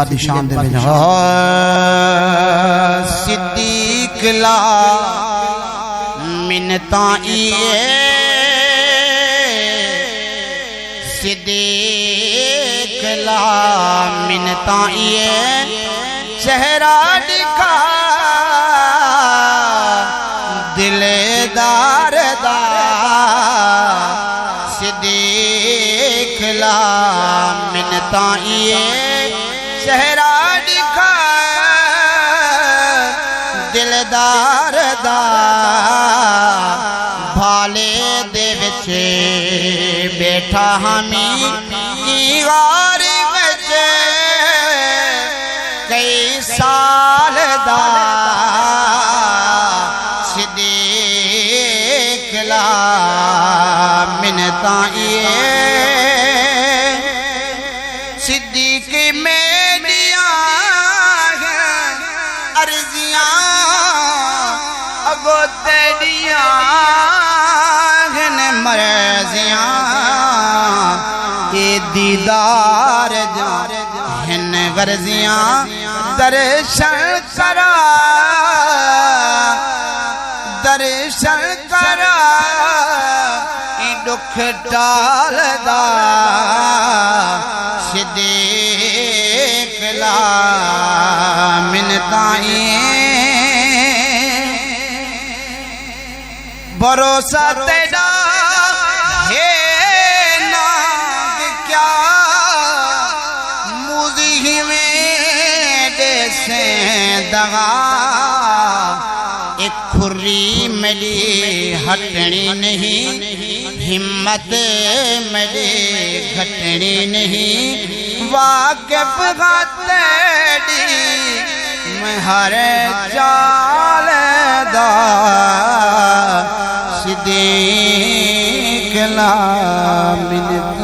शान दे सिद्दीक ला मिन्नता सिद्दीक ला मिन्नता चेहरा दिखा दिलदार दा सिद्दीक ला मिन्नता चेहरा दिखा दिलदार दा भाले दे विच बैठा हमी गार विच कई साल दा सिद्दीक ला मिन्नता सिद्दीक मेरिया अर्जियां अगो तेरिया मर्जियां ये दीदार हन गर्जियां दर्शन करा दुख टालदा सिद्दीक ला मिन्नता भरोसा तेरा है ना क्या मुझी में देसे दगा एक खुर्री मिली हटनी नहीं हिम्मत मिली घटनी नहीं वाकिफ तेरी मैं हर चाल दा सिद्दीक ला मिन्नता